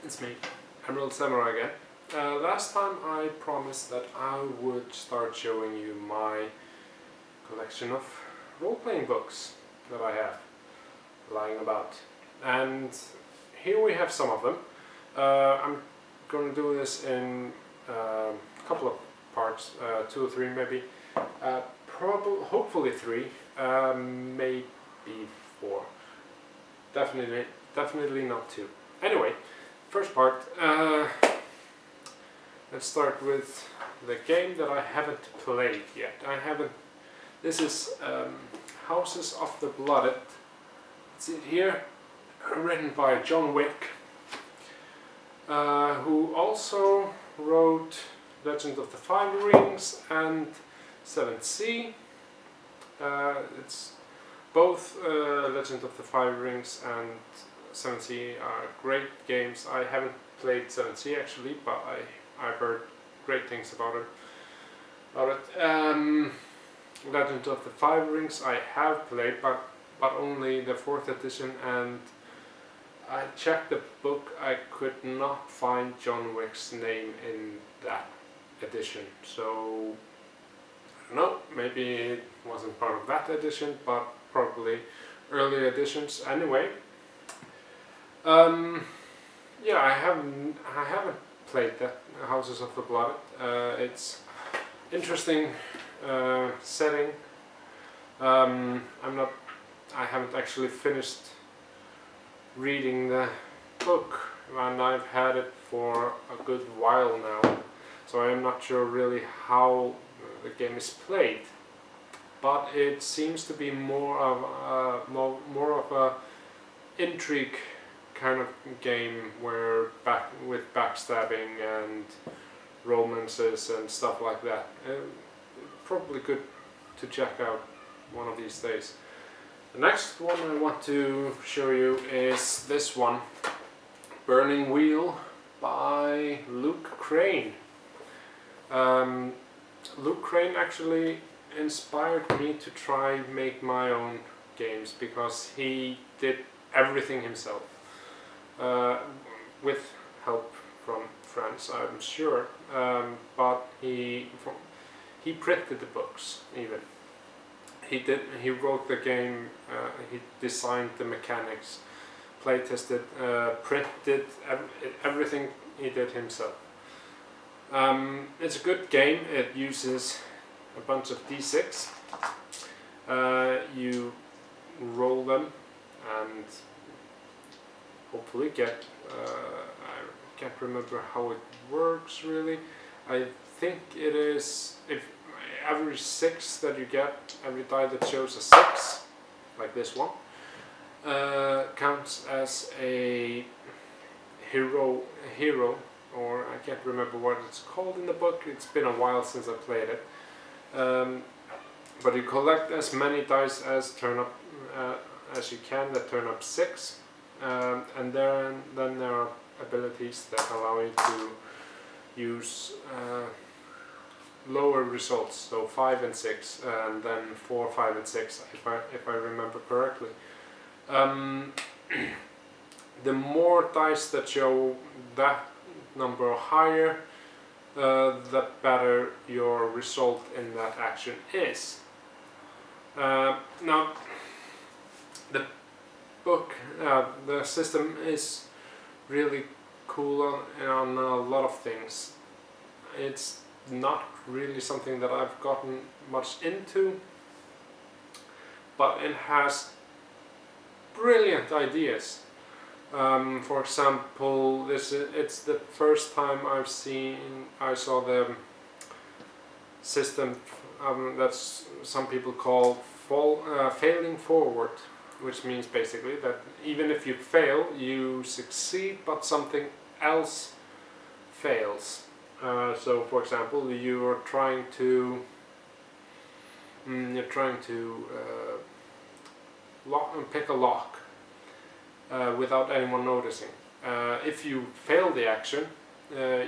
It's me, Emerald Samurai again. Last time I promised that I would start showing you my collection of role-playing books that I have lying about. And here we have some of them. I'm going to do this in a couple of parts, 2 or 3 maybe. Hopefully 3, maybe 4. Definitely not 2. Anyway, first part, let's start with the game that I haven't played yet. This is Houses of the Blooded. It's here, written by John Wick, who also wrote Legend of the Five Rings and 7th Sea. It's both Legend of the Five Rings and 7th Sea are great games. I haven't played 7th Sea actually, but I've heard great things about it. Legend of the Five Rings I have played, but only the 4th edition, and I checked the book. I could not find John Wick's name in that edition, so I don't know, maybe it wasn't part of that edition, but probably early editions anyway. Yeah, I haven't played that Houses of the Blood. It's interesting setting. I haven't actually finished reading the book, and I've had it for a good while now, so I am not sure really how the game is played. But it seems to be more of a intrigue kind of game, where with backstabbing and romances and stuff like that. Probably good to check out one of these days. The next one I want to show you is this one, Burning Wheel by Luke Crane. Luke Crane actually inspired me to try make my own games, because he did everything himself, with help from friends, I'm sure, but he printed the books even. He wrote the game, he designed the mechanics, playtested, printed everything he did himself. It's a good game. It uses a bunch of d6. You roll them and hopefully get, I can't remember how it works really. I think it is, if every 6 that you get, every die that shows a 6, like this one, counts as a hero, or I can't remember what it's called in the book. It's been a while since I played it. But you collect as many dice as turn up as you can that turn up 6, and then there are abilities that allow you to use lower results, so 5 and 6, and then 4, 5, and 6, if I remember correctly. The more dice that show that number higher, the better your result in that action is. Now, the book, the system is really cool on a lot of things. It's not really something that I've gotten much into, but it has brilliant ideas. For example, it's the first time I saw the system that some people call failing forward, which means basically that even if you fail, you succeed, but something else fails. So, for example, you're trying to pick a lock without anyone noticing. If you fail the action,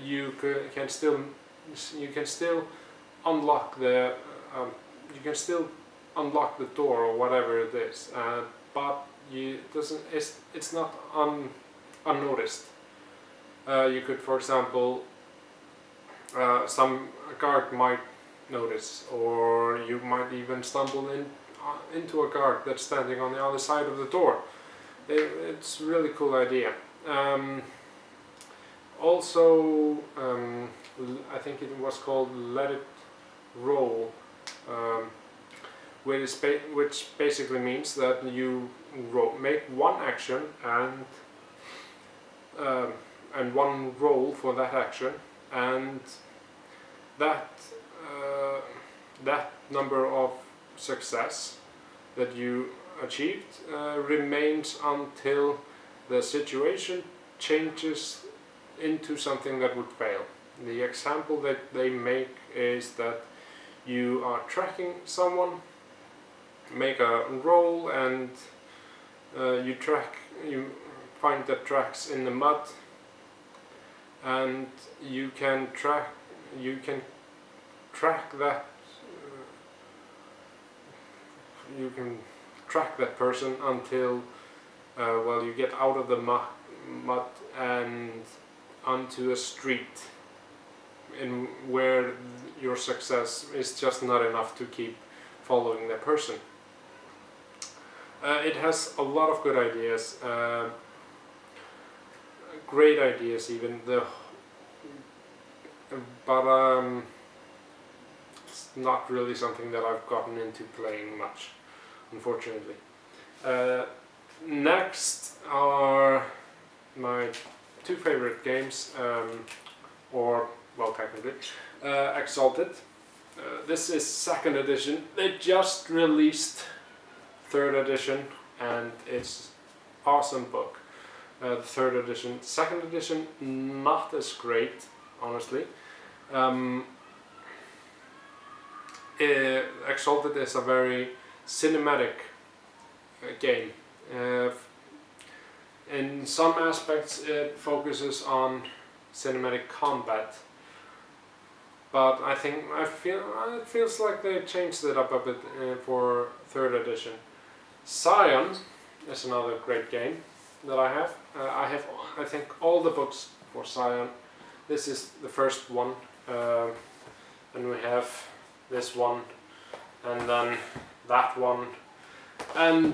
you can still unlock the door or whatever it is, but it's not unnoticed. You could, for example, some guard might notice, or you might even stumble into a guard that's standing on the other side of the door. It's a really cool idea. Also, I think it was called Let It Roll, which basically means that you make one action and one roll for that action, and that that number of success that you achieved remains until the situation changes into something that would fail. The example that they make is that you are tracking someone, make a roll, and you find the tracks in the mud, and you can track that you can track that person until well, you get out of the mud and onto a street in where your success is just not enough to keep following that person. It has a lot of good ideas, great ideas even, but it's not really something that I've gotten into playing much, unfortunately. Next are my two favorite games, or well, technically, Exalted. This is second edition. They just released third edition, and it's awesome book. The third edition. Second edition, not as great, honestly. Exalted is a very cinematic game. In some aspects it focuses on cinematic combat, but it feels like they changed it up a bit for third edition. Scion is another great game that I have. I think all the books for Scion. This is the first one, and we have this one, and then that one, and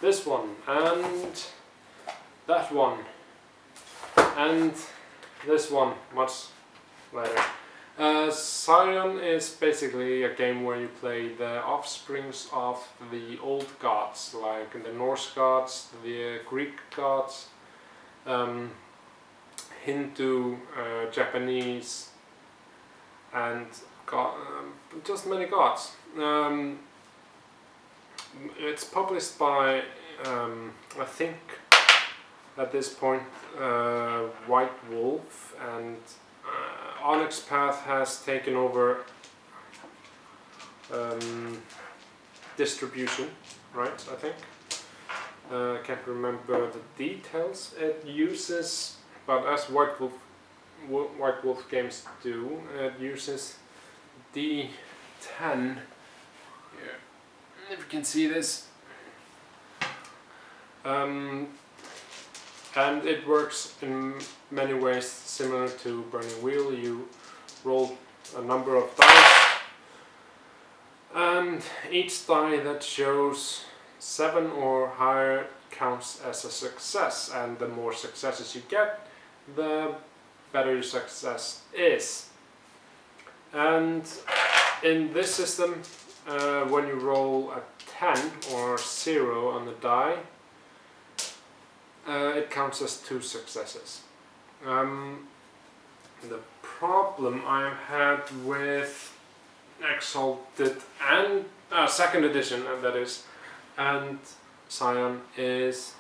this one, and that one, and this one much later. Scion is basically a game where you play the offsprings of the old gods, like the Norse gods, the Greek gods, Hindu, Japanese, and just many gods. It's published by, I think at this point, White Wolf, and Onyx Path has taken over distribution, right? I think. I can't remember the details it uses, but as White Wolf games do, it uses D10. Here, if you can see this. And it works in many ways similar to Burning Wheel. You roll a number of dice, and each die that shows 7 or higher counts as a success, and the more successes you get, the better your success is. And in this system, when you roll a 10 or 0 on the die, it counts as 2 successes. The problem I've had with Exalted and second edition, and that is, and Scion, is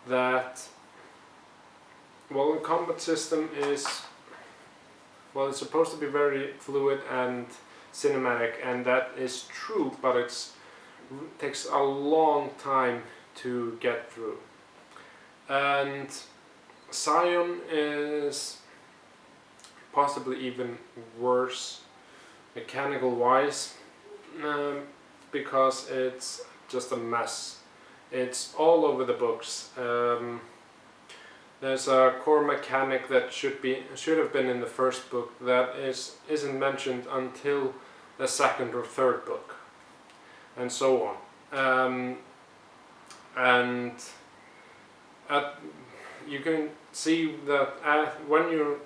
that, well, the combat system is, well, it's supposed to be very fluid and cinematic, and that is true, but it takes a long time to get through. And Scion is possibly even worse mechanical wise, because it's just a mess. It's all over the books. There's a core mechanic that should have been in the first book that isn't mentioned until the second or third book, and so on. And you can see that when you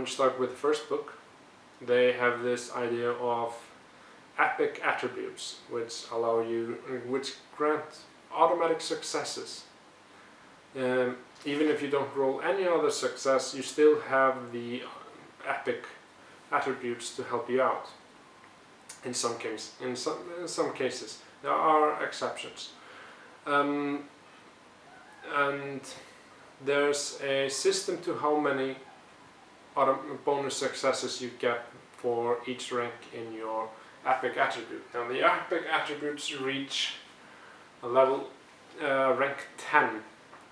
start with the first book, they have this idea of epic attributes, which grant automatic successes. Even if you don't roll any other success, you still have the epic attributes to help you out. In some cases, there are exceptions, and there's a system to how many bonus successes you get for each rank in your epic attribute. Now the epic attributes reach a level rank 10,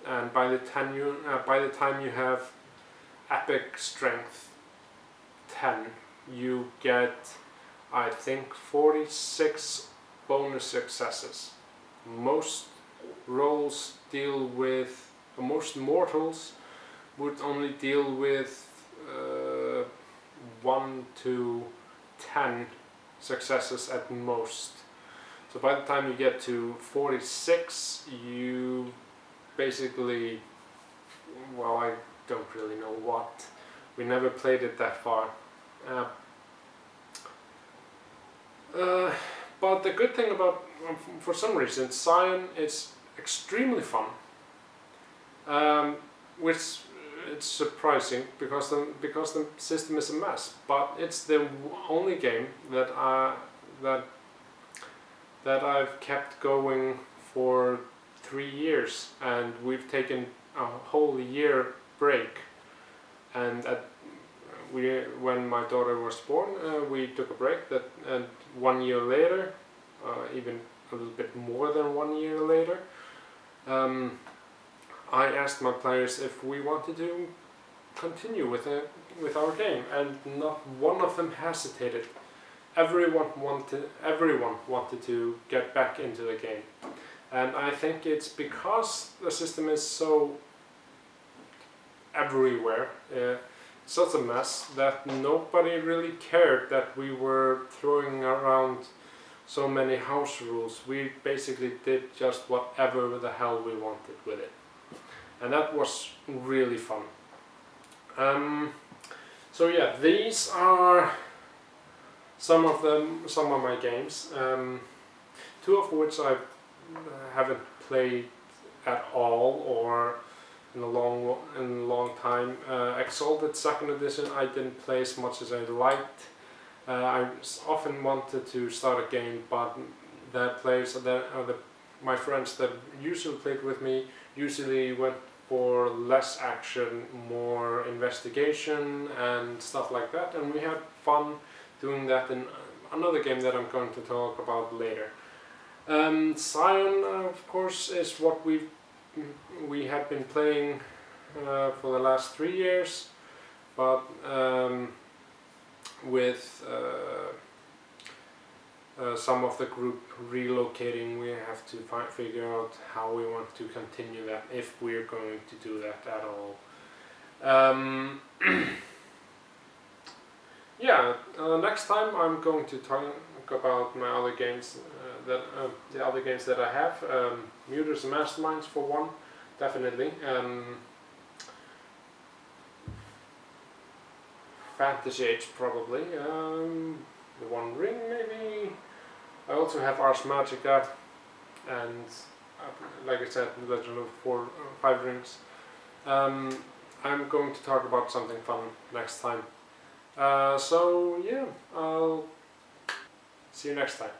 and by the time you have epic strength 10, you get, I think, 46 bonus successes. Most rolls deal with, most mortals would only deal with 1 to 10 successes at most. So by the time you get to 46, you basically, well, I don't really know what. We never played it that far. But the good thing about, for some reason, Scion is extremely fun, which it's surprising because the system is a mess. But it's the only game that I've kept going for 3 years, and we've taken a whole year break. And when my daughter was born, we took a break. And 1 year later, even a little bit more than 1 year later, I asked my players if we wanted to continue with our game, and not one of them hesitated. Everyone wanted to get back into the game, and I think it's because the system is so everywhere, such a mess, that nobody really cared that we were throwing around so many house rules. We basically did just whatever the hell we wanted with it, and that was really fun. So yeah, these are some of my games, 2 of which I haven't played at all or in a long time. Exalted 2nd edition I didn't play as much as I liked. I often wanted to start a game, but my friends that usually played with me usually went for less action, more investigation and stuff like that, and we had fun doing that in another game that I'm going to talk about later. Scion, of course, is what we have been playing for the last 3 years, but with some of the group relocating, we have to figure out how we want to continue that, if we're going to do that at all. Yeah, next time I'm going to talk about my other games, the other games that I have. Muters and Masterminds for one, definitely. Fantasy Age probably. The One Ring maybe. I also have Ars Magica, and like I said, Legend of 5 Rings. I'm going to talk about something fun next time. So yeah, I'll see you next time.